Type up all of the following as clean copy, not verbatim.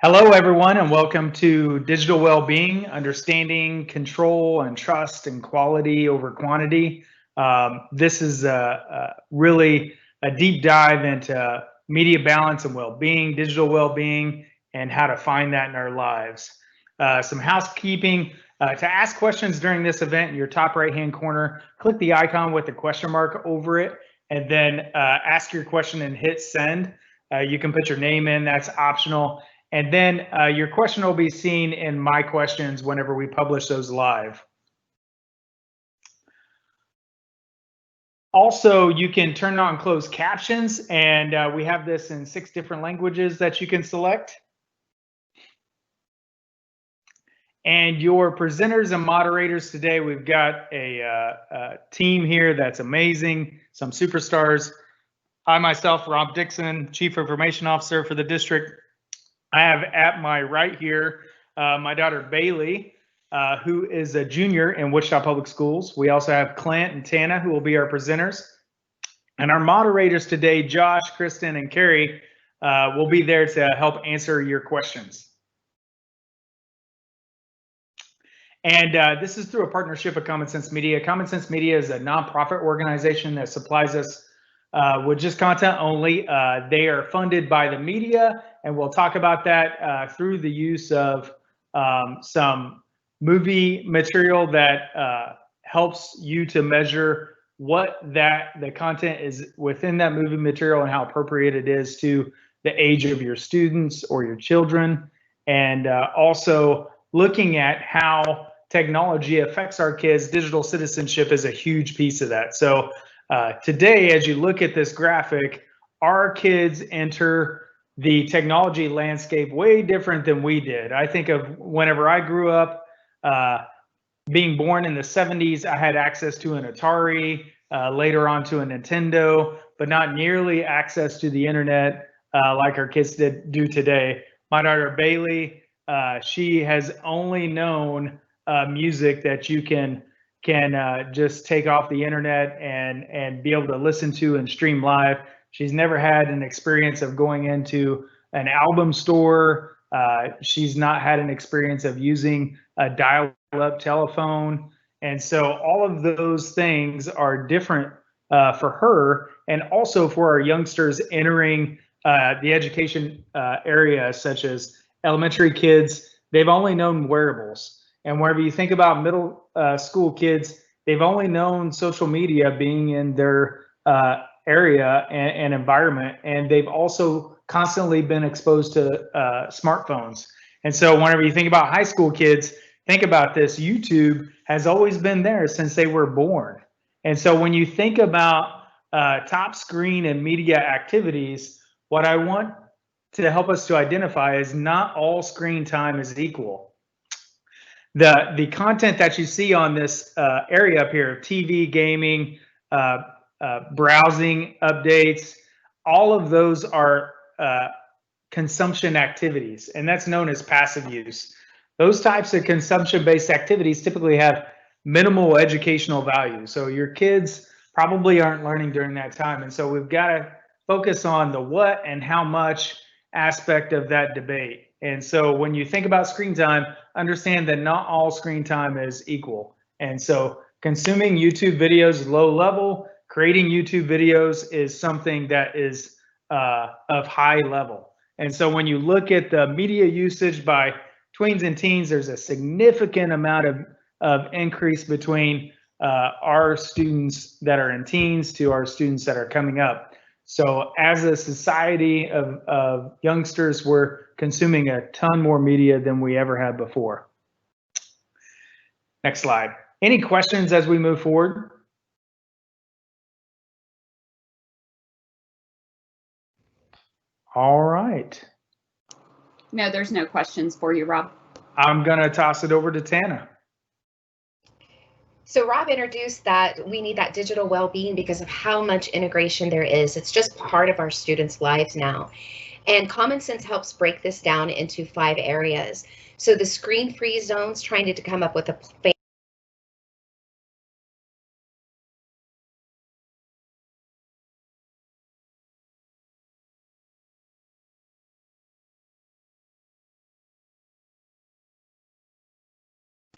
Hello, everyone, and welcome to Digital Wellbeing, Understanding, Control, and Trust and Quality over Quantity. This is really a deep dive into media balance and well-being, digital well-being, and how to find that in our lives. Some housekeeping. To ask questions during this event, in your top right-hand corner, click the icon with the question mark over it, and then ask your question and hit send. You can put your name in, that's optional. And then your question will be seen in My Questions whenever we publish those live. Also, you can turn on closed captions, and we have this in 6 different languages that you can select. And your presenters and moderators today, we've got a team here that's amazing, some superstars. I myself, Rob Dixon, Chief Information Officer for the district. I have at my right here my daughter Bailey, who is a junior in Wichita Public Schools. We also have Clint and Tana, who will be our presenters. And our moderators today, Josh, Kristen, and Carrie, will be there to help answer your questions. And this is through a partnership with Common Sense Media. Common Sense Media is a nonprofit organization that supplies us with just content only. They are funded by the media, and we'll talk about that through the use of some movie material that helps you to measure what the content is within that movie material and how appropriate it is to the age of your students or your children, and also looking at how technology affects our kids. Digital citizenship is a huge piece of that. So today, as you look at this graphic, our kids enter the technology landscape way different than we did. I think of whenever I grew up, being born in the 70s, I had access to an Atari, later on to a Nintendo, but not nearly access to the internet like our kids do today. My daughter Bailey, she has only known music that you can just take off the internet and be able to listen to and stream live. She's never had an experience of going into an album store. She's not had an experience of using a dial-up telephone. And so all of those things are different for her, and also for our youngsters entering the education area, such as elementary kids. They've only known wearables. And whenever you think about middle school kids, they've only known social media being in their area and environment, and they've also constantly been exposed to smartphones. And so whenever you think about high school kids, think about this. YouTube has always been there since they were born. And so when you think about top screen and media activities, what I want to help us to identify is not all screen time is equal. The content that you see on this area up here, TV, gaming, browsing updates, all of those are consumption activities, and that's known as passive use. Those types of consumption-based activities typically have minimal educational value. So your kids probably aren't learning during that time. And so we've got to focus on the what and how much aspect of that debate. And so when you think about screen time, understand that not all screen time is equal. And so consuming YouTube videos low level, creating YouTube videos is something that is of high level. And so when you look at the media usage by tweens and teens, there's a significant amount of increase between our students that are in teens to our students that are coming up. So as a society of youngsters, we're consuming a ton more media than we ever had before. Next slide. Any questions as we move forward? All right. No, there's no questions for you, Rob. I'm going to toss it over to Tana. So Rob introduced that we need that digital well-being because of how much integration there is. It's just part of our students' lives now. And Common Sense helps break this down into 5 areas. So the screen-free zones, trying to come up with a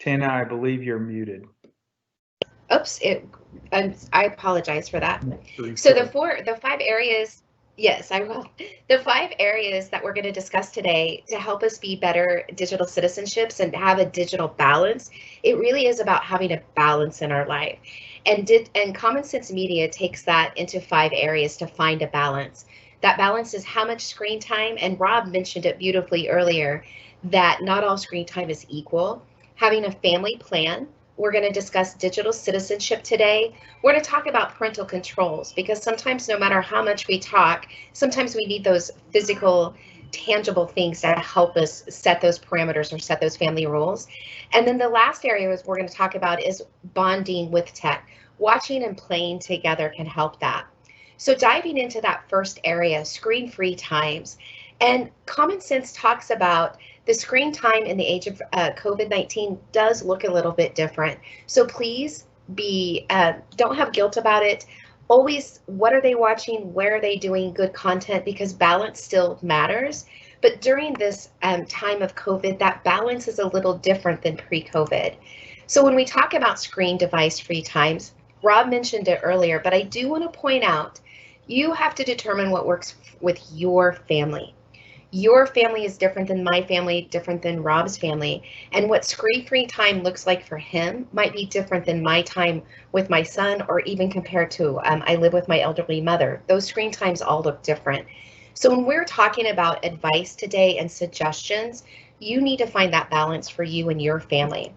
Tina, I believe you're muted. Oops, I apologize for that. Pretty So sure. the 5 areas, yes, I will. The 5 areas that we're going to discuss today to help us be better digital citizenships and have a digital balance, it really is about having a balance in our life. And Common Sense Media takes that into 5 areas to find a balance. That balance is how much screen time, and Rob mentioned it beautifully earlier, that not all screen time is equal. Having a family plan. We're going to discuss digital citizenship today. We're going to talk about parental controls, because sometimes no matter how much we talk, sometimes we need those physical, tangible things to help us set those parameters or set those family rules. And then the last area we're going to talk about is bonding with tech. Watching and playing together can help that. So diving into that first area, screen-free times. And Common Sense talks about the screen time in the age of COVID-19 does look a little bit different. So please don't have guilt about it. Always, what are they watching? Where are they doing good content? Because balance still matters. But during this time of COVID, that balance is a little different than pre-COVID. So when we talk about screen device free times, Rob mentioned it earlier, but I do want to point out, you have to determine what works with your family. Your family is different than my family, different than Rob's family. And what screen-free time looks like for him might be different than my time with my son, or even compared to, I live with my elderly mother. Those screen times all look different. So when we're talking about advice today and suggestions, you need to find that balance for you and your family.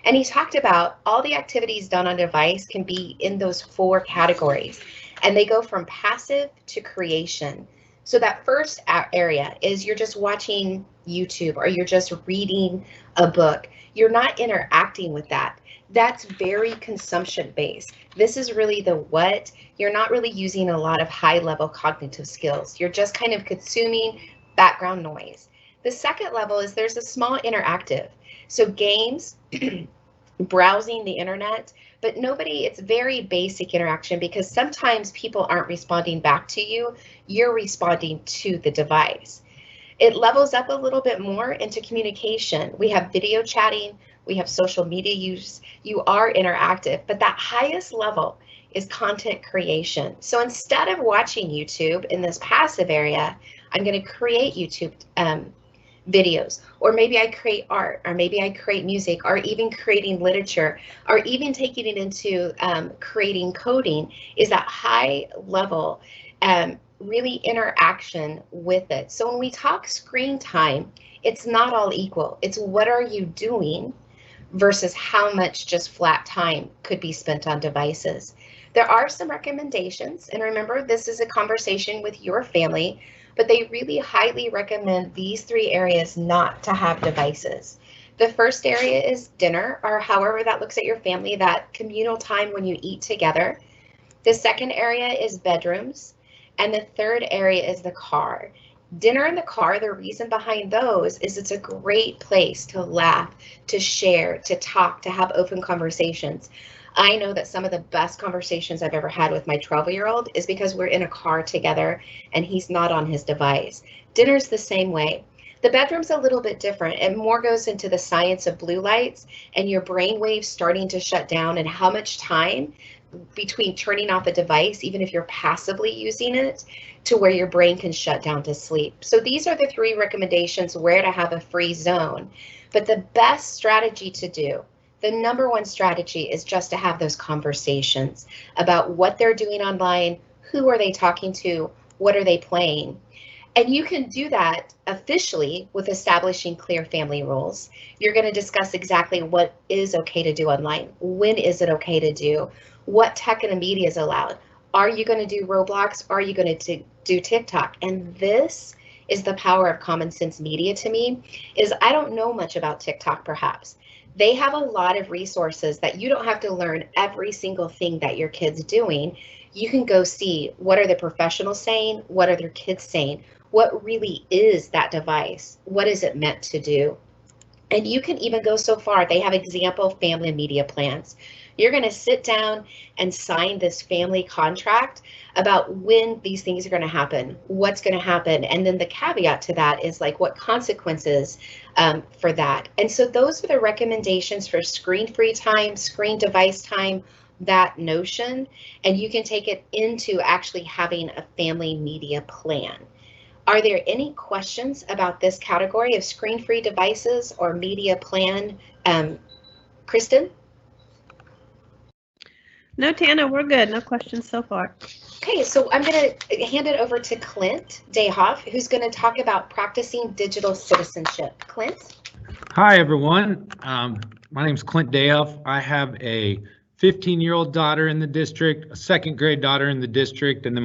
And he talked about all the activities done on device can be in those 4 categories, and they go from passive to creation. So that first area is you're just watching YouTube or you're just reading a book. You're not interacting with that. That's very consumption based. This is really the what. You're not really using a lot of high level cognitive skills. You're just kind of consuming background noise. The second level is there's a small interactive. So games, browsing the internet, but it's very basic interaction, because sometimes people aren't responding back to you, you're responding to the device. It levels up a little bit more into communication. We have video chatting, we have social media use, you are interactive, but that highest level is content creation. So instead of watching YouTube in this passive area, I'm going to create YouTube videos, or maybe I create art, or maybe I create music, or even creating literature, or even taking it into creating coding, is that high level really interaction with it. So when we talk screen time, it's not all equal. It's what are you doing versus how much just flat time could be spent on devices. There are some recommendations, and remember, this is a conversation with your family, but they really highly recommend these 3 areas not to have devices. The first area is dinner, or however that looks at your family, that communal time when you eat together. The second area is bedrooms, and the third area is the car. Dinner in the car, the reason behind those is it's a great place to laugh, to share, to talk, to have open conversations. I know that some of the best conversations I've ever had with my 12-year-old is because we're in a car together and he's not on his device. Dinner's the same way. The bedroom's a little bit different. It more goes into the science of blue lights and your brain waves starting to shut down, and how much time between turning off the device, even if you're passively using it, to where your brain can shut down to sleep. So these are the 3 recommendations where to have a free zone. But the best strategy to do, the number 1 strategy, is just to have those conversations about what they're doing online, who are they talking to, what are they playing. And you can do that officially with establishing clear family rules. You're going to discuss exactly what is okay to do online. When is it okay to do? What tech and media is allowed? Are you going to do Roblox? Are you going to do TikTok? And this is the power of Common Sense Media to me, is I don't know much about TikTok perhaps. They have a lot of resources that you don't have to learn every single thing that your kid's doing. You can go see what are the professionals saying, what are their kids saying, what really is that device, what is it meant to do. And you can even go so far, they have example family media plans. You're going to sit down and sign this family contract about when these things are going to happen, what's going to happen. And then the caveat to that is like what consequences for that. And so those are the recommendations for screen-free time, screen device time, that notion, and you can take it into actually having a family media plan. Are there any questions about this category of screen-free devices or media plan? Kristen? No, Tana, we're good. No questions so far. Okay, so I'm going to hand it over to Clint Dayhoff, who's going to talk about practicing digital citizenship. Clint? Hi, everyone. My name's Clint Dayhoff. I have a 15-year-old daughter in the district, a second grade daughter in the district, and then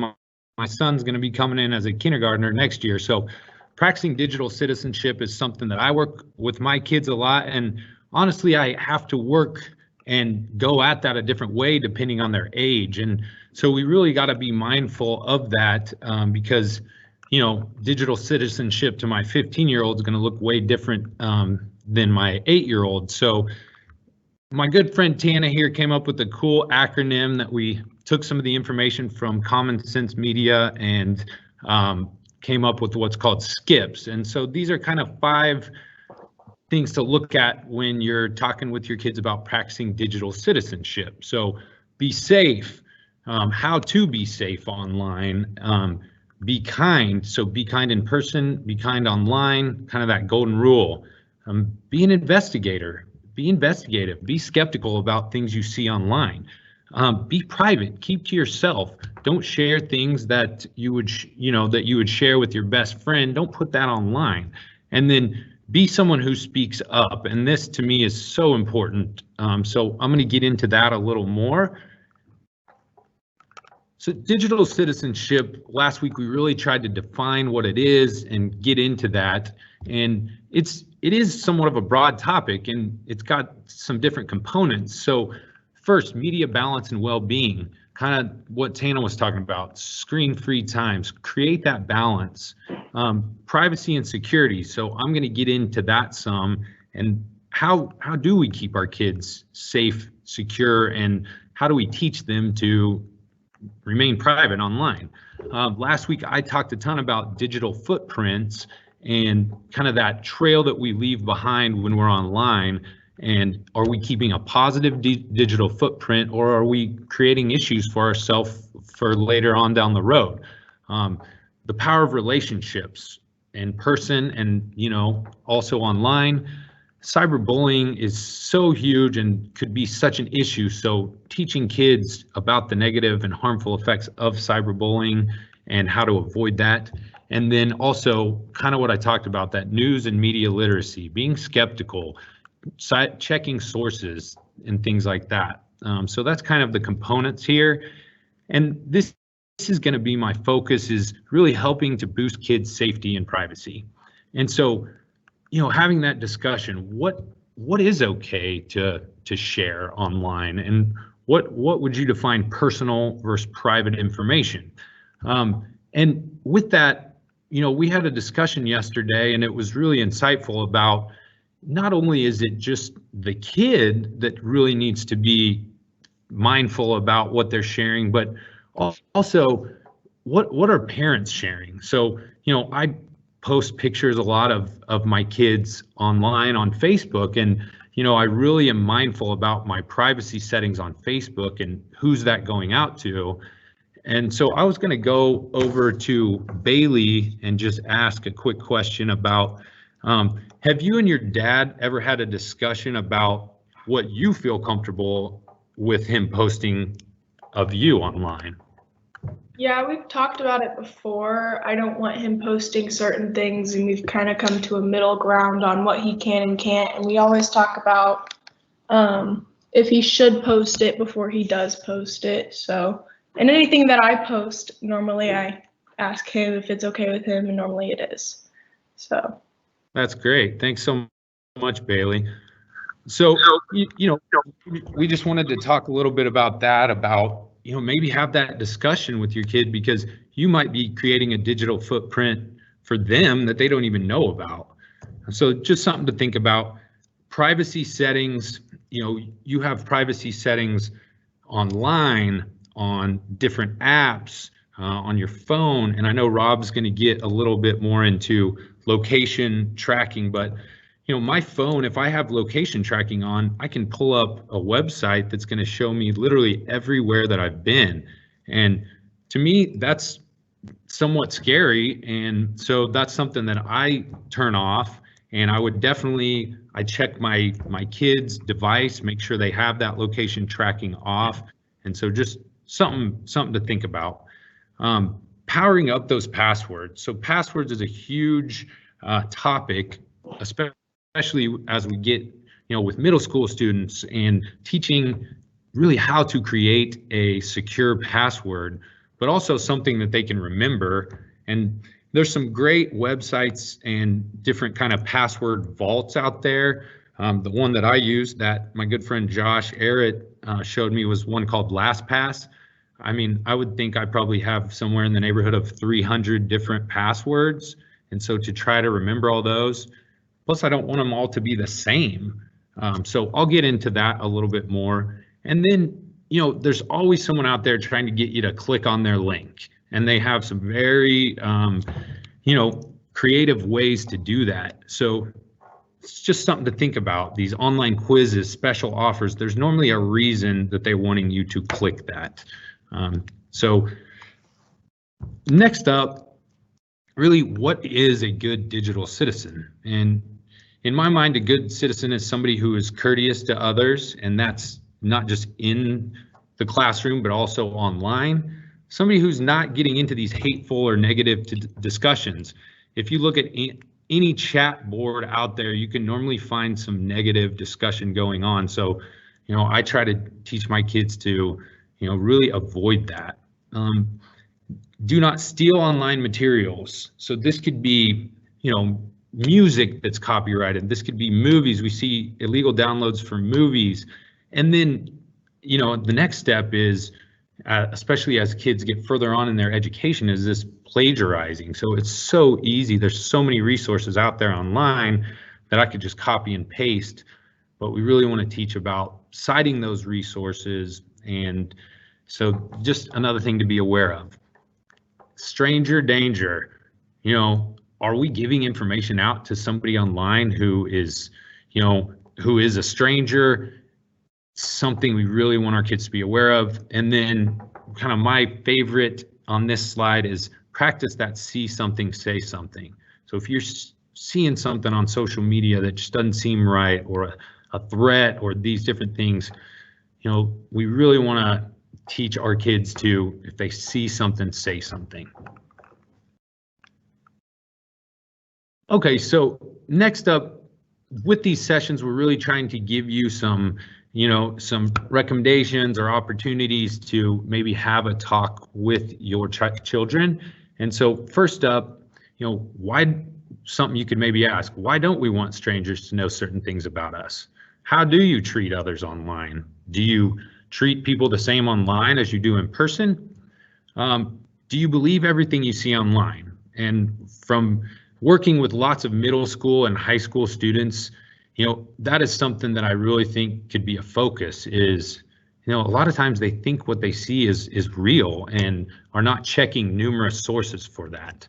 my son's going to be coming in as a kindergartner next year. So practicing digital citizenship is something that I work with my kids a lot. And honestly, I have to work and go at that a different way depending on their age. And so we really got to be mindful of that because, you know, digital citizenship to my 15-year-old is going to look way different than my 8-year-old. So my good friend Tana here came up with a cool acronym that we took some of the information from Common Sense Media and came up with what's called SCIPs. And so these are kind of 5 things to look at when you're talking with your kids about practicing digital citizenship. So be safe, how to be safe online, be kind. So be kind in person, be kind online, kind of that golden rule. Be an investigator. Be investigative, be skeptical about things you see online. Be private, keep to yourself. Don't share things that you would, that you would share with your best friend. Don't put that online. And then be someone who speaks up. And this to me is so important. So I'm going to get into that a little more. So digital citizenship, last week we really tried to define what it is and get into that. And it is somewhat of a broad topic and it's got some different components. So first, media balance and well-being, kind of what Tana was talking about, screen-free times, create that balance, privacy and security. So I'm going to get into that some, and how do we keep our kids safe, secure, and how do we teach them to remain private online? Last week, I talked a ton about digital footprints and kind of that trail that we leave behind when we're online. And are we keeping a positive digital footprint, or are we creating issues for ourselves for later on down the road? The power of relationships in person and, also online. Cyberbullying is so huge and could be such an issue. So teaching kids about the negative and harmful effects of cyberbullying and how to avoid that. And then also kind of what I talked about, that news and media literacy, being skeptical, checking sources and things like that. So that's kind of the components here. And this is going to be my focus, is really helping to boost kids' safety and privacy. And so, having that discussion, what is okay to share online, and what would you define personal versus private information? And with that, we had a discussion yesterday, and it was really insightful about not only is it just the kid that really needs to be mindful about what they're sharing, but also what are parents sharing? So, I post pictures a lot of my kids online on Facebook, and I really am mindful about my privacy settings on Facebook and who's that going out to. And so I was going to go over to Bailey and just ask a quick question about, have you and your dad ever had a discussion about what you feel comfortable with him posting of you online? Yeah, we've talked about it before. I don't want him posting certain things, and we've kind of come to a middle ground on what he can and can't. And we always talk about if he should post it before he does post it. So, and anything that I post, normally I ask him if it's okay with him, and normally it is. So. That's great. Thanks so much, Bailey. So, we just wanted to talk a little bit about that, about, maybe have that discussion with your kid, because you might be creating a digital footprint for them that they don't even know about. So just something to think about. Privacy settings, you have privacy settings online, on different apps, on your phone. And I know Rob's going to get a little bit more into location tracking, but my phone, if I have location tracking on, I can pull up a website that's going to show me literally everywhere that I've been. And to me, that's somewhat scary. And so that's something that I turn off. And I would definitely, I check my kids' device, make sure they have that location tracking off. And so just something to think about. Powering up those passwords. So passwords is a huge topic, especially as we get, with middle school students, and teaching really how to create a secure password, but also something that they can remember. And there's some great websites and different kind of password vaults out there. The one that I use that my good friend Josh Arrett showed me was one called LastPass. I mean, I would think I probably have somewhere in the neighborhood of 300 different passwords. And so to try to remember all those, plus I don't want them all to be the same. So I'll get into that a little bit more. And then, there's always someone out there trying to get you to click on their link. And they have some very, creative ways to do that. So it's just something to think about. These online quizzes, special offers, there's normally a reason that they're wanting you to click that. So next up, really, what is a good digital citizen? And in my mind, a good citizen is somebody who is courteous to others, and that's not just in the classroom, but also online. Somebody who's not getting into these hateful or negative discussions. If you look at any chat board out there, you can normally find some negative discussion going on. So, I try to teach my kids to, really avoid that. Do not steal online materials. So this could be, music that's copyrighted. This could be movies. We see illegal downloads for movies. And then, the next step is, especially as kids get further on in their education, is this plagiarizing. So it's so easy. There's so many resources out there online that I could just copy and paste, but we really want to teach about citing those resources. And so just another thing to be aware of. Stranger danger. Are we giving information out to somebody online who is a stranger? Something we really want our kids to be aware of. And then kind of my favorite on this slide is practice that see something, say something. So if you're seeing something on social media that just doesn't seem right, or a threat, or these different things, we really want to teach our kids to, if they see something, say something. Okay, so next up, with these sessions, we're really trying to give you some recommendations or opportunities to maybe have a talk with your children. And so first up, something you could maybe ask, why don't we want strangers to know certain things about us? How do you treat others online? Do you treat people the same online as you do in person? Do you believe everything you see online? And from working with lots of middle school and high school students, that is something that I really think could be a focus. Is, a lot of times they think what they see is real and are not checking numerous sources for that.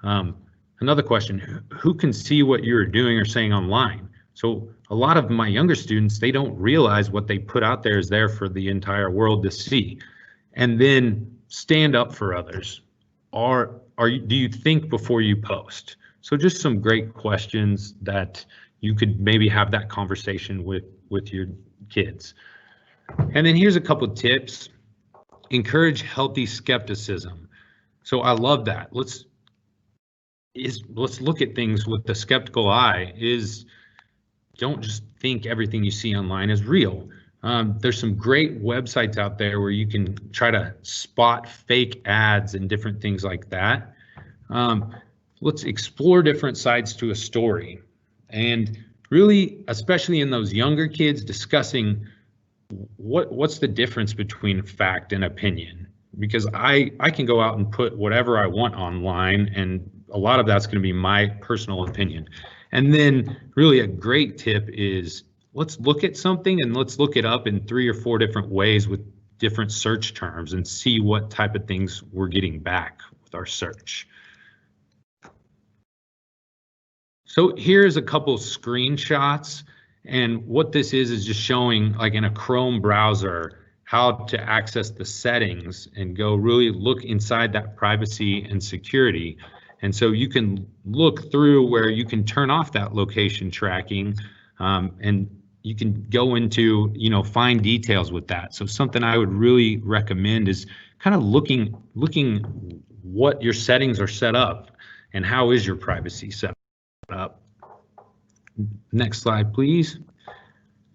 Another question, who can see what you're doing or saying online? So a lot of my younger students, they don't realize what they put out there is there for the entire world to see. And then stand up for others. Do you think before you post? So just some great questions that you could maybe have that conversation with your kids. And then here's a couple of tips. Encourage healthy skepticism. So I love that. Let's look at things with the skeptical eye. Don't just think everything you see online is real. There's some great websites out there where you can try to spot fake ads and different things like that. Let's explore different sides to a story. And really, especially in those younger kids, discussing what's the difference between fact and opinion. Because I can go out and put whatever I want online, and a lot of that's going to be my personal opinion. And then really a great tip is let's look at something and let's look it up in 3 or 4 different ways with different search terms and see what type of things we're getting back with our search. So here's a couple screenshots, and what this is just showing, like in a Chrome browser, how to access the settings and go really look inside that privacy and security. And so you can look through where you can turn off that location tracking, and you can go into, fine details with that. So something I would really recommend is kind of looking what your settings are set up and how is your privacy set up. Next slide, please.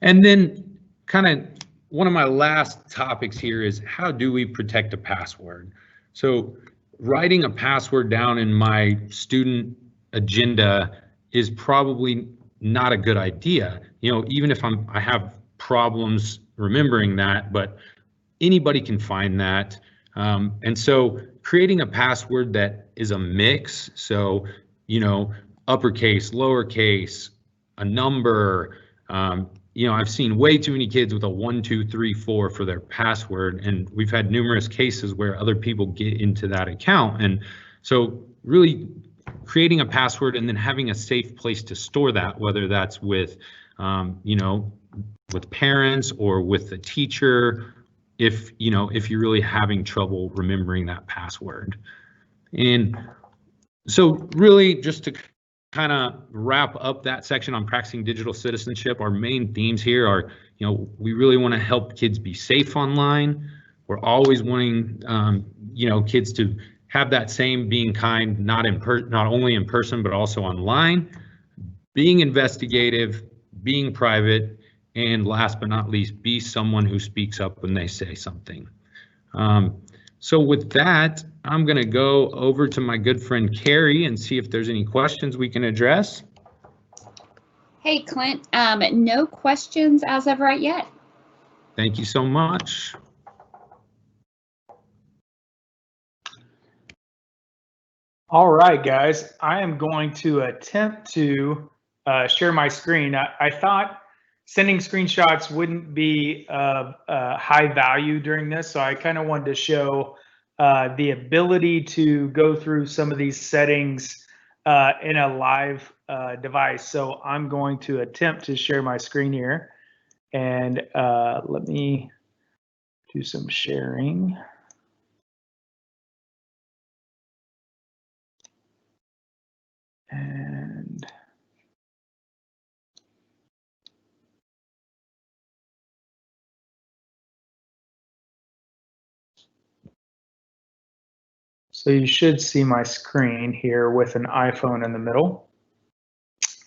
And then kind of one of my last topics here is how do we protect a password? So writing a password down in my student agenda is probably not a good idea. Even if I have problems remembering that, but anybody can find that. And so creating a password that is a mix, so uppercase, lowercase, a number. I've seen way too many kids with a 1, 2, 3, 4 for their password, and we've had numerous cases where other people get into that account. And so really creating a password and then having a safe place to store that, whether that's with with parents or with the teacher, if you're really having trouble remembering that password. And so really just to kind of wrap up that section on practicing digital citizenship, our main themes here are, we really want to help kids be safe online. We're always wanting, kids to have that same being kind, not only in person, but also online, being investigative, being private, and last but not least, be someone who speaks up when they say something. So with that, I'm going to go over to my good friend Carrie and see if there's any questions we can address. Hey, Clint, no questions as of right yet. Thank you so much. All right, guys, I am going to attempt to share my screen. I thought sending screenshots wouldn't be of high value during this, so I kind of wanted to show the ability to go through some of these settings in a live device. So I'm going to attempt to share my screen here, and let me do some sharing. And so you should see my screen here with an iPhone in the middle.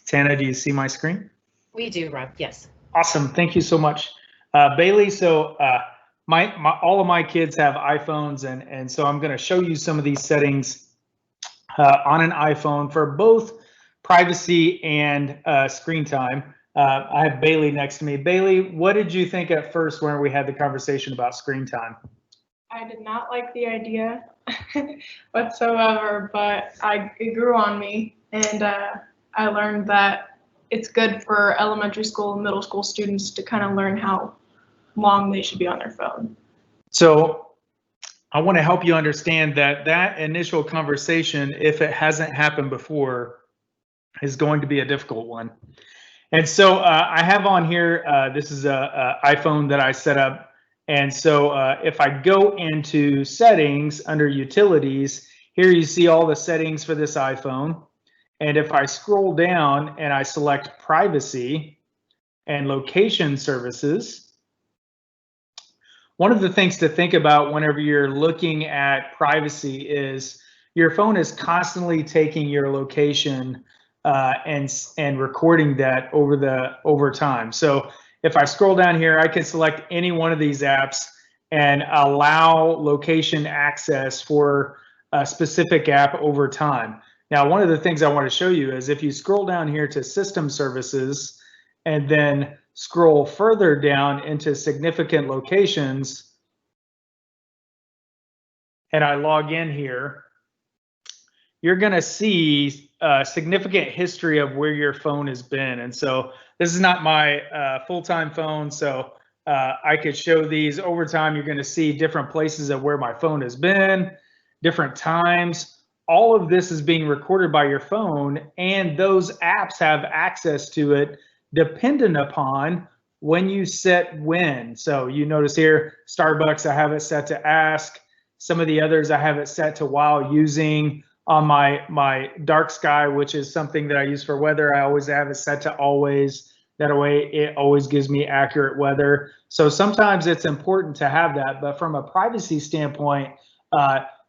Tana, do you see my screen? We do, Rob, yes. Awesome, thank you so much. Bailey, so all of my kids have iPhones, and so I'm gonna show you some of these settings on an iPhone for both privacy and screen time. I have Bailey next to me. Bailey, what did you think at first when we had the conversation about screen time? I did not like the idea whatsoever, but it grew on me, and I learned that it's good for elementary school and middle school students to kind of learn how long they should be on their phone. So I want to help you understand that initial conversation, if it hasn't happened before, is going to be a difficult one. And so I have on here, this is a iPhone that I set up. And so if I go into settings under utilities, here you see all the settings for this iPhone. And if I scroll down and I select privacy and location services, one of the things to think about whenever you're looking at privacy is your phone is constantly taking your location and recording that over time. So if I scroll down here, I can select any one of these apps and allow location access for a specific app over time. Now, one of the things I want to show you is if you scroll down here to system services and then scroll further down into significant locations, and I log in here, you're going to see a significant history of where your phone has been. And so this is not my full-time phone, so I could show these over time. You're going to see different places of where my phone has been, different times. All of this is being recorded by your phone, and those apps have access to it dependent upon when you set when. So you notice here, Starbucks, I have it set to ask. Some of the others I have it set to while using. On my dark sky, which is something that I use for weather, I always have it set to always. That way it always gives me accurate weather. So sometimes it's important to have that, but from a privacy standpoint,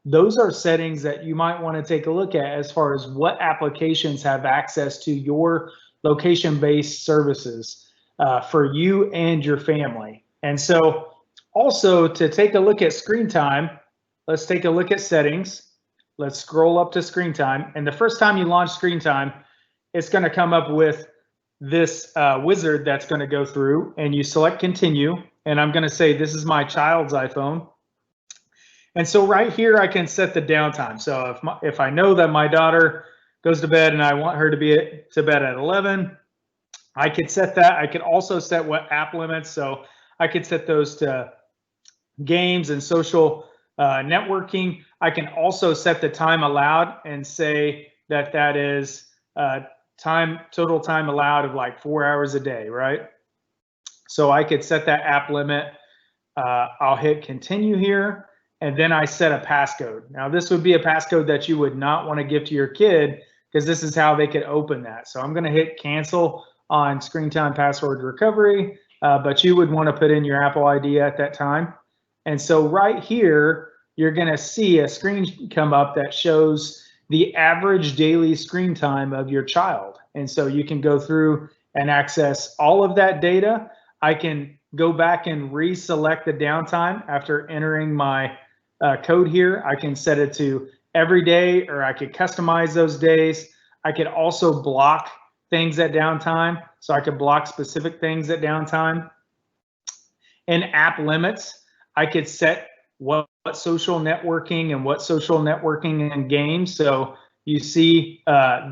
those are settings that you might want to take a look at as far as what applications have access to your location-based services for you and your family. And so also to take a look at screen time, let's take a look at settings. Let's scroll up to screen time. And the first time you launch screen time, it's going to come up with this wizard that's going to go through, and you select continue. And I'm going to say this is my child's iPhone. And so right here, I can set the downtime. So if I know that my daughter goes to bed and I want her to be to bed at 11, I could set that. I could also set what app limits. So I could set those to games and social networking. I can also set the time allowed and say that that is total time allowed of like 4 hours a day, right? So I could set that app limit. I'll hit continue here, and then I set a passcode. Now this would be a passcode that you would not want to give to your kid, because this is how they could open that. So I'm going to hit cancel on screen time password recovery, but you would want to put in your Apple ID at that time. And so right here, you're going to see a screen come up that shows the average daily screen time of your child. And so you can go through and access all of that data. I can go back and reselect the downtime after entering my code here. I can set it to every day, or I could customize those days. I could also block things at downtime. So I could block specific things at downtime. In app limits, I could set what social networking and what social networking and games. So you see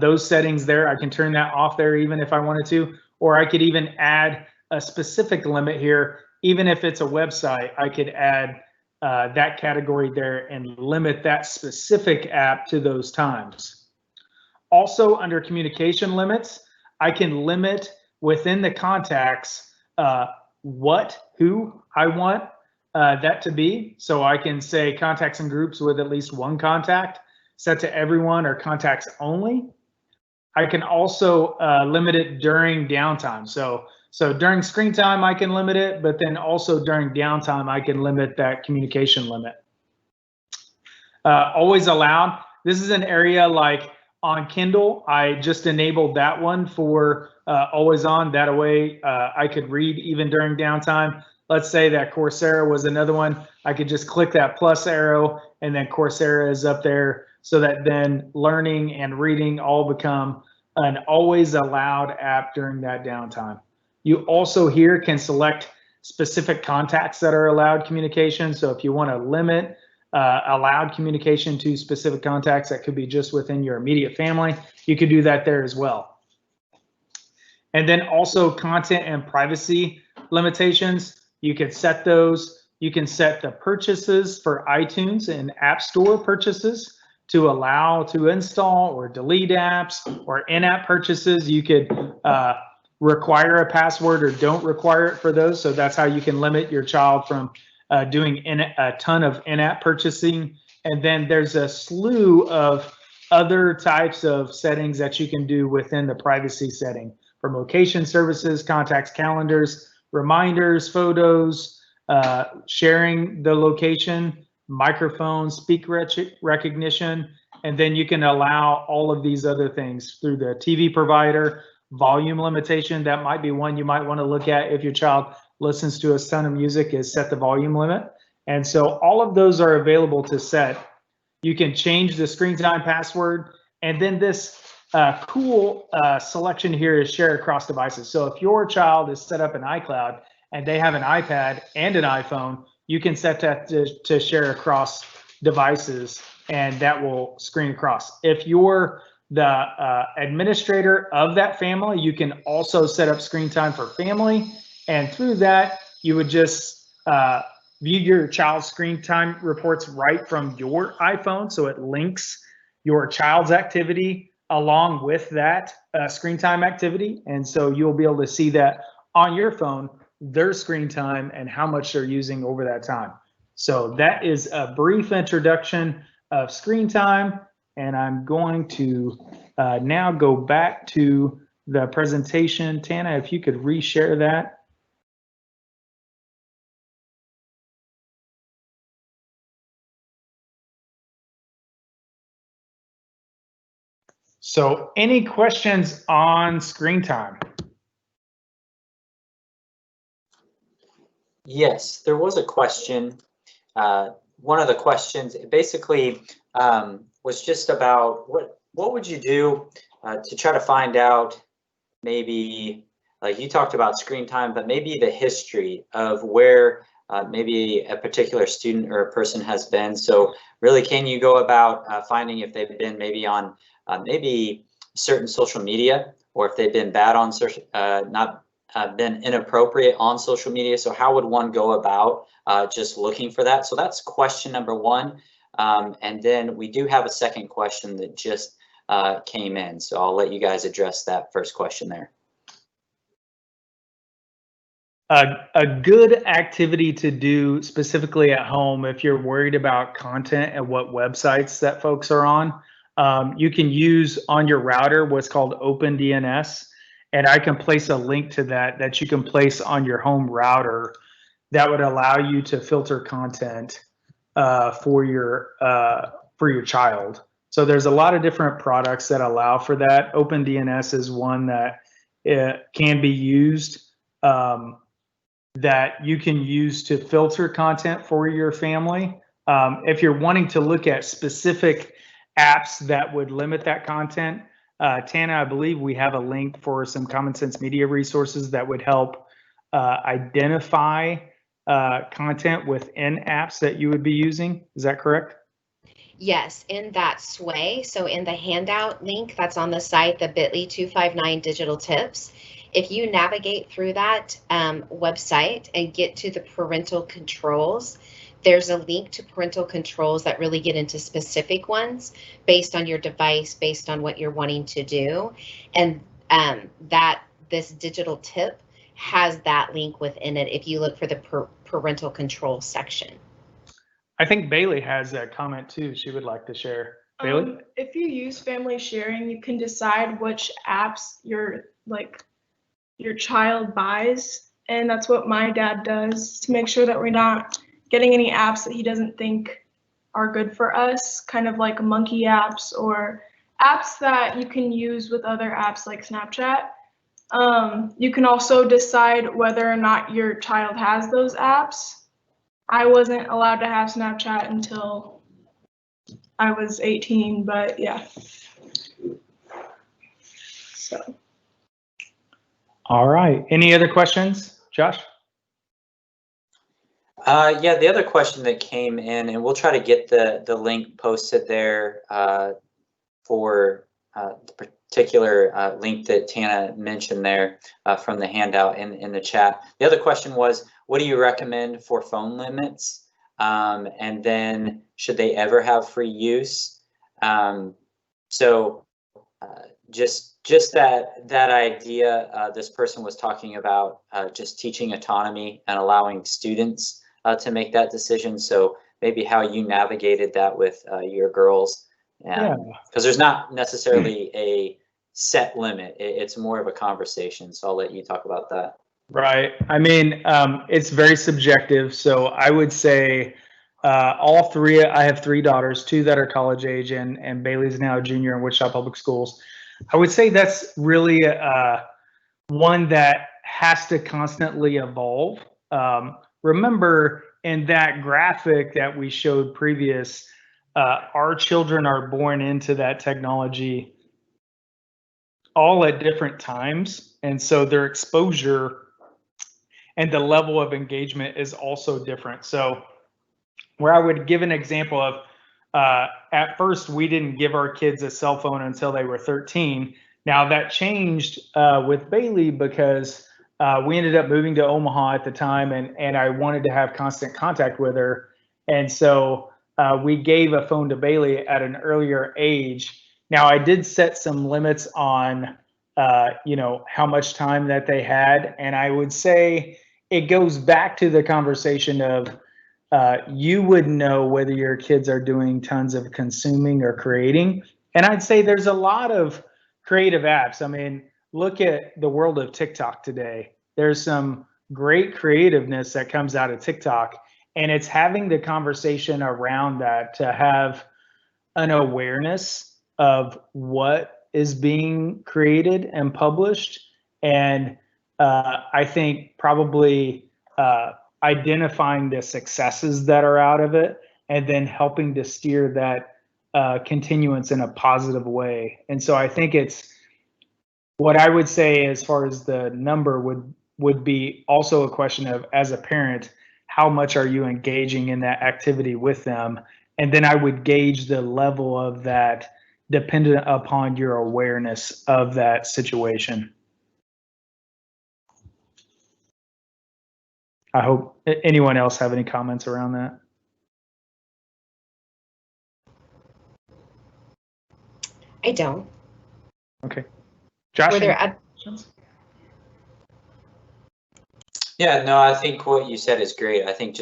those settings there. I can turn that off there even if I wanted to, or I could even add a specific limit here. Even if it's a website, I could add that category there and limit that specific app to those times. Also under communication limits, I can limit within the contacts who I want that to be. So I can say contacts and groups with at least one contact, set to everyone or contacts only. I can also limit it during downtime. So during screen time, I can limit it, but then also during downtime, I can limit that communication limit. Always allowed. This is an area like on Kindle. I just enabled that one for always on. That way I could read even during downtime. Let's say that Coursera was another one. I could just click that plus arrow, and then Coursera is up there, so that then learning and reading all become an always allowed app during that downtime. You also here can select specific contacts that are allowed communication. So if you want to limit allowed communication to specific contacts that could be just within your immediate family, you could do that there as well. And then also content and privacy limitations. You could set those. You can set the purchases for iTunes and App Store purchases to allow to install or delete apps, or in-app purchases. You could require a password or don't require it for those. So that's how you can limit your child from doing a ton of in-app purchasing. And then there's a slew of other types of settings that you can do within the privacy setting, from location services, contacts, calendars, reminders, photos, sharing the location, microphone, speak recognition, and then you can allow all of these other things through the TV provider. Volume limitation, that might be one you might want to look at if your child listens to a ton of music, is set the volume limit. And so all of those are available to set. You can change the screen time password, and then this cool selection here is share across devices. So if your child is set up in iCloud and they have an iPad and an iPhone, you can set that to share across devices, and that will screen across. If you're the administrator of that family, you can also set up screen time for family, and through that, you would just view your child's screen time reports right from your iPhone, so it links your child's activity along with that screen time activity, and so you'll be able to see that on your phone, their screen time and how much they're using over that time. So that is a brief introduction of screen time, and I'm going to now go back to the presentation. Tana, if you could reshare that. So any questions on screen time? Yes, there was a question. One of the questions basically was just about what would you do to try to find out, maybe like you talked about screen time, but maybe the history of where maybe a particular student or a person has been. So really, can you go about finding if they've been maybe on maybe certain social media, or if they've been bad on social, not been inappropriate on social media? So how would one go about just looking for that? So that's question number one. And then we do have a second question that just came in. So I'll let you guys address that first question there. A good activity to do specifically at home if you're worried about content and what websites that folks are on, you can use on your router what's called OpenDNS, and I can place a link to that you can place on your home router that would allow you to filter content for your child. So there's a lot of different products that allow for that. OpenDNS is one that can be used, that you can use to filter content for your family. If you're wanting to look at specific apps that would limit that content, Tana, I believe we have a link for some Common Sense Media resources that would help identify content within apps that you would be using. Is that correct? Yes, in that sway. So in the handout link that's on the site, the bit.ly 259 digital tips, if you navigate through that website and get to the parental controls, there's a link to parental controls that really get into specific ones based on your device, based on what you're wanting to do. And this digital tip has that link within it if you look for the parental control section. I think Bailey has a comment too she would like to share. Bailey? If you use family sharing, you can decide which apps your child buys, and that's what my dad does to make sure that we're not getting any apps that he doesn't think are good for us, kind of like monkey apps or apps that you can use with other apps like Snapchat. You can also decide whether or not your child has those apps. I wasn't allowed to have Snapchat until I was 18, but yeah. So. All right. Any other questions, Josh? Yeah, the other question that came in, and we'll try to get the link posted there for the particular link that Tana mentioned there from the handout in the chat. The other question was, what do you recommend for phone limits? And then should they ever have free use? Just that idea, this person was talking about just teaching autonomy and allowing students to make that decision. So maybe how you navigated that with your girls. Yeah. Because there's not necessarily a set limit. It's more of a conversation. So I'll let you talk about that. Right. I mean, it's very subjective. So I would say all three, I have three daughters, two that are college age, and Bailey's now a junior in Wichita Public Schools. I would say that's really one that has to constantly evolve. Remember, in that graphic that we showed previous, our children are born into that technology all at different times. And so their exposure and the level of engagement is also different. So where I would give an example of At first, we didn't give our kids a cell phone until they were 13. Now that changed with Bailey because we ended up moving to Omaha at the time, and I wanted to have constant contact with her. And so we gave a phone to Bailey at an earlier age. Now I did set some limits on, how much time that they had. And I would say it goes back to the conversation of, you would know whether your kids are doing tons of consuming or creating. And I'd say there's a lot of creative apps. I mean, look at the world of TikTok today. There's some great creativeness that comes out of TikTok, and it's having the conversation around that to have an awareness of what is being created and published. And I think probably identifying the successes that are out of it and then helping to steer that continuance in a positive way. And so I think it's what I would say as far as the number would be also a question of, as a parent, how much are you engaging in that activity with them? And then I would gauge the level of that dependent upon your awareness of that situation. I hope anyone else have any comments around that. I don't. Okay. Josh? Were there Yeah, no, I think what you said is great. I think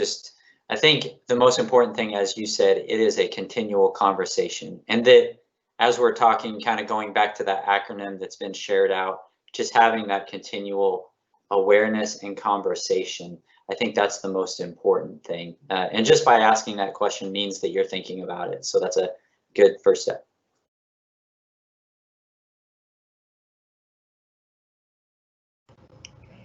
the most important thing, as you said, it is a continual conversation. And that as we're talking, kind of going back to that acronym that's been shared out, just having that continual awareness and conversation, I think that's the most important thing. And just by asking that question means that you're thinking about it. So that's a good first step.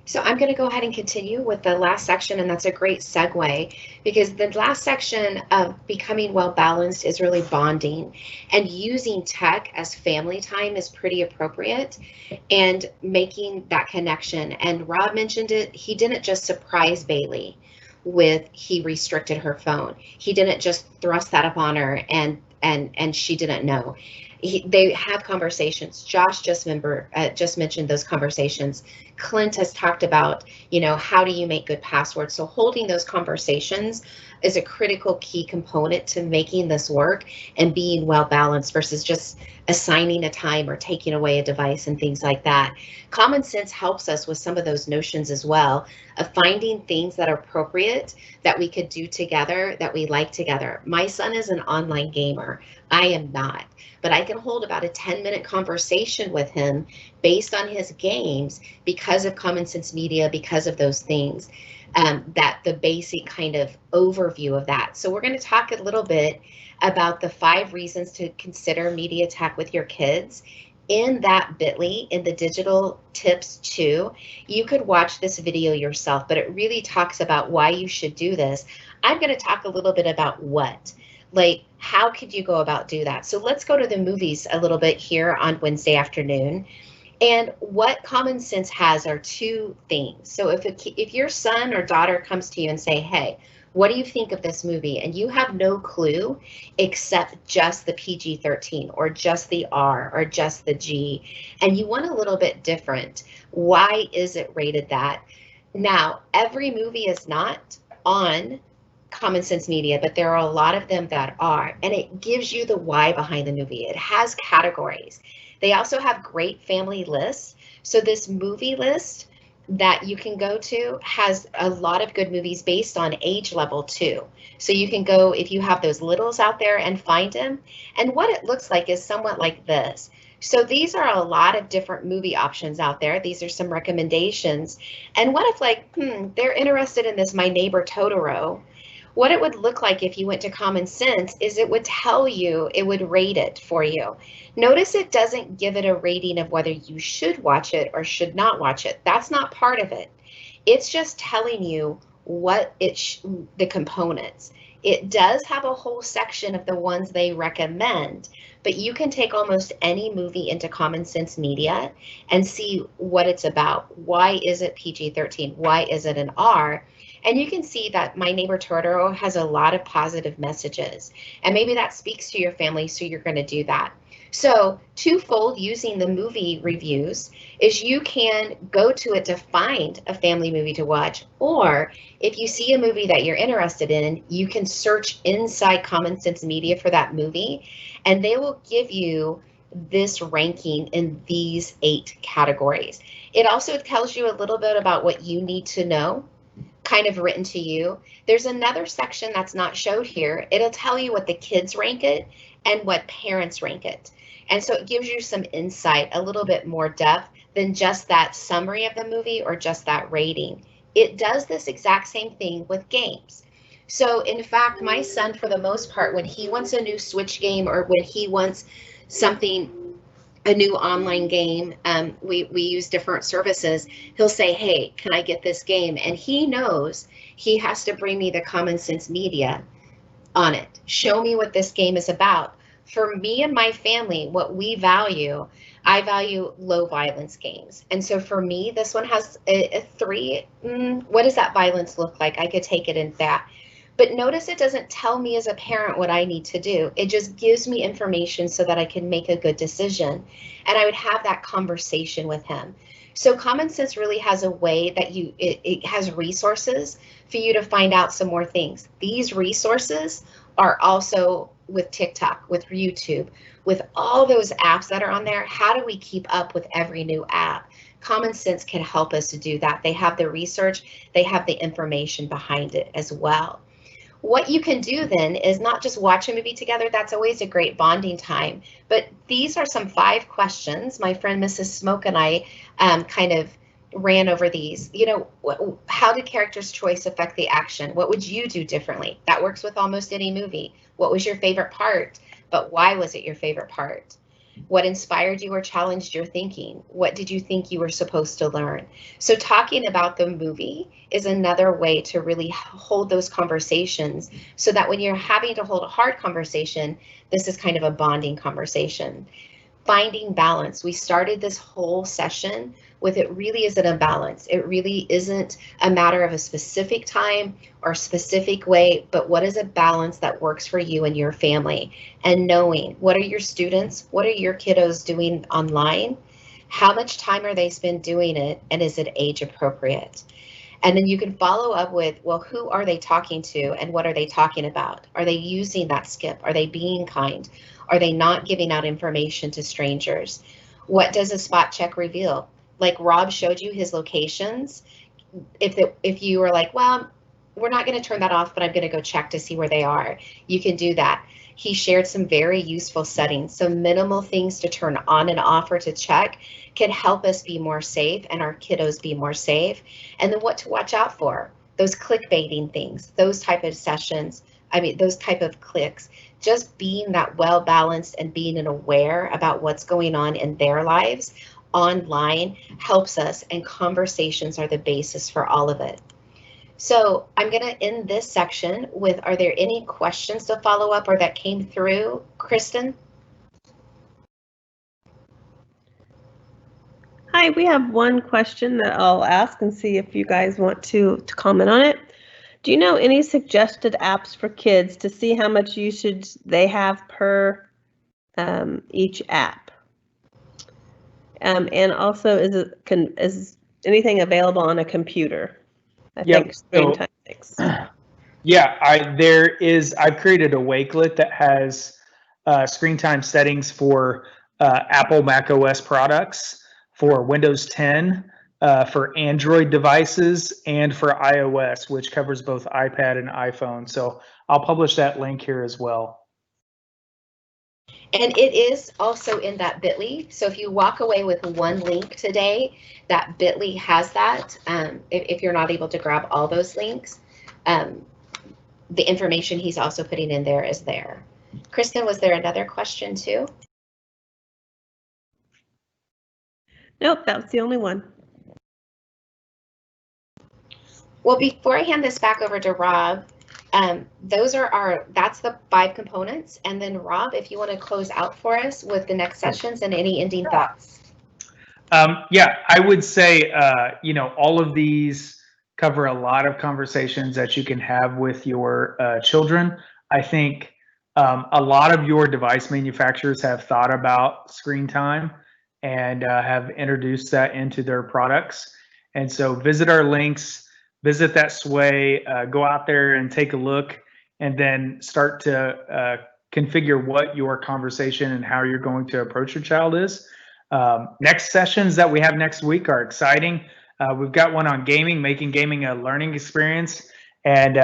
So I'm going to go ahead and continue with the last section, and that's a great segue because the last section of becoming well balanced is really bonding, and using tech as family time is pretty appropriate and making that connection. And Rob mentioned it. He didn't just surprise Bailey with he restricted her phone. He didn't just thrust that upon her and she didn't know. They have conversations. Josh just mentioned those conversations. Clint has talked about, how do you make good passwords? So holding those conversations is a critical key component to making this work and being well balanced versus just assigning a time or taking away a device and things like that. Common sense helps us with some of those notions as well of finding things that are appropriate that we could do together, that we like together. My son is an online gamer. I am not, but I can hold about a 10-minute conversation with him based on his games because of Common Sense Media, because of those things, that the basic kind of overview of that. So we're going to talk a little bit about the 5 reasons to consider media tech with your kids. In that bit.ly, in the digital tips 2, you could watch this video yourself, but it really talks about why you should do this. I'm going to talk a little bit about what. Like, how could you go about do that? So let's go to the movies a little bit here on Wednesday afternoon. And what Common Sense has are 2 things. So if your son or daughter comes to you and say, hey, what do you think of this movie? And you have no clue except just the PG-13 or just the R or just the G, and you want a little bit different. Why is it rated that? Now, every movie is not on Common Sense Media, but there are a lot of them that are, and it gives you the why behind the movie. It has categories. They also have great family lists. So this movie list that you can go to has a lot of good movies based on age level too. So you can go, if you have those littles out there, and find them. And what it looks like is somewhat like this. So these are a lot of different movie options out there. These are some recommendations. And what if they're interested in this My Neighbor Totoro? What it would look like if you went to Common Sense is it would tell you, it would rate it for you. Notice it doesn't give it a rating of whether you should watch it or should not watch it. That's not part of it. It's just telling you what the components. It does have a whole section of the ones they recommend, but you can take almost any movie into Common Sense Media and see what it's about. Why is it PG-13? Why is it an R? And you can see that My Neighbor Totoro has a lot of positive messages, and maybe that speaks to your family, so you're going to do that. So twofold using the movie reviews is you can go to it to find a family movie to watch, or if you see a movie that you're interested in, you can search inside Common Sense Media for that movie, and they will give you this ranking in these 8 categories. It also tells you a little bit about what you need to know, kind of written to you. There's another section that's not showed here. It'll tell you what the kids rank it and what parents rank it. And so it gives you some insight, a little bit more depth than just that summary of the movie or just that rating. It does this exact same thing with games. So in fact, my son, for the most part, when he wants a new Switch game or when he wants something, a new online game, we use different services, he'll say, hey, can I get this game? And he knows he has to bring me the Common Sense Media on it. Show me what this game is about. For me and my family, what we value, I value low violence games. And so for me, this one has a 3. What does that violence look like? I could take it in that. But notice it doesn't tell me as a parent what I need to do. It just gives me information so that I can make a good decision. And I would have that conversation with him. So Common Sense really has a way that it has resources for you to find out some more things. These resources are also with TikTok, with YouTube, with all those apps that are on there. How do we keep up with every new app? Common Sense can help us to do that. They have the research, they have the information behind it as well. What you can do then is not just watch a movie together. That's always a great bonding time. But these are some 5 questions. My friend Mrs. Smoke and I kind of ran over these. You know, how did character's choice affect the action? What would you do differently? That works with almost any movie. What was your favorite part? But why was it your favorite part? What inspired you or challenged your thinking? What did you think you were supposed to learn? So talking about the movie is another way to really hold those conversations so that when you're having to hold a hard conversation, this is kind of a bonding conversation. Finding balance. We started this whole session with it really isn't a balance. It really isn't a matter of a specific time or specific way, but what is a balance that works for you and your family? And knowing what are your students, what are your kiddos doing online? How much time are they spent doing it? And is it age appropriate? And then you can follow up with, well, who are they talking to and what are they talking about? Are they using that skip? Are they being kind? Are they not giving out information to strangers? What does a spot check reveal? Like Rob showed you his locations. If you were like, well, we're not going to turn that off, but I'm going to go check to see where they are, you can do that. He shared some very useful settings. So minimal things to turn on and off or to check can help us be more safe and our kiddos be more safe. And then what to watch out for, those clickbaiting things, those type of sessions, those type of clicks, just being that well-balanced and being aware about what's going on in their lives online helps us, and conversations are the basis for all of it. So I'm going to end this section with, are there any questions to follow up or that came through? Kristen? Hi, we have one question that I'll ask and see if you guys want to comment on it. Do you know any suggested apps for kids to see how much usage they have per each app? And also, is anything available on a computer? I think screen time. Thanks. Yeah, I've created a wakelet that has screen time settings for Apple Mac OS products, for Windows 10, for Android devices, and for iOS, which covers both iPad and iPhone. So I'll publish that link here as well. And it is also in that bit.ly. So if you walk away with one link today, that bit.ly has that. If you're not able to grab all those links, the information he's also putting in there is there. Kristen, was there another question too? Nope, that was the only one. Well, before I hand this back over to Rob, that's the 5 components. And then Rob, if you want to close out for us with the next sessions and any ending thoughts. Yeah, I would say, all of these cover a lot of conversations that you can have with your children. I think a lot of your device manufacturers have thought about screen time and have introduced that into their products. And so visit our links, visit that Sway, go out there and take a look, and then start to configure what your conversation and how you're going to approach your child is. Next sessions that we have next week are exciting. We've got one on gaming, making gaming a learning experience, and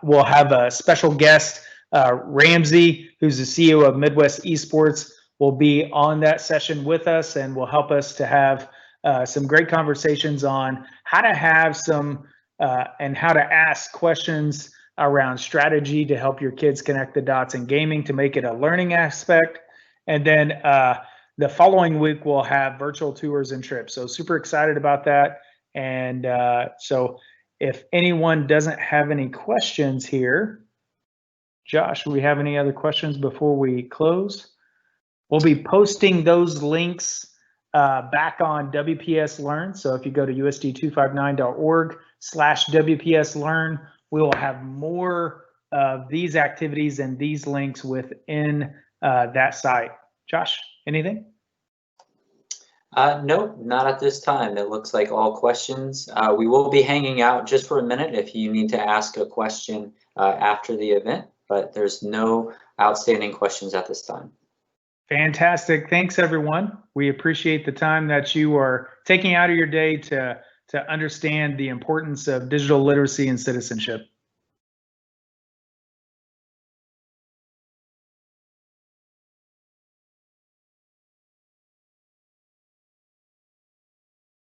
we'll have a special guest, Ramsey, who's the CEO of Midwest Esports, will be on that session with us and will help us to have some great conversations on how to have some and how to ask questions around strategy to help your kids connect the dots in gaming to make it a learning aspect. And then the following week, we'll have virtual tours and trips. So super excited about that. And so if anyone doesn't have any questions here, Josh, do we have any other questions before we close? We'll be posting those links back on WPS Learn. So if you go to usd259.org/WPS Learn, we will have more of these activities and these links within that site. Josh, anything? No, not at this time. It looks like all questions. We will be hanging out just for a minute if you need to ask a question after the event, but there's no outstanding questions at this time. Fantastic. Thanks, everyone. We appreciate the time that you are taking out of your day to understand the importance of digital literacy and citizenship.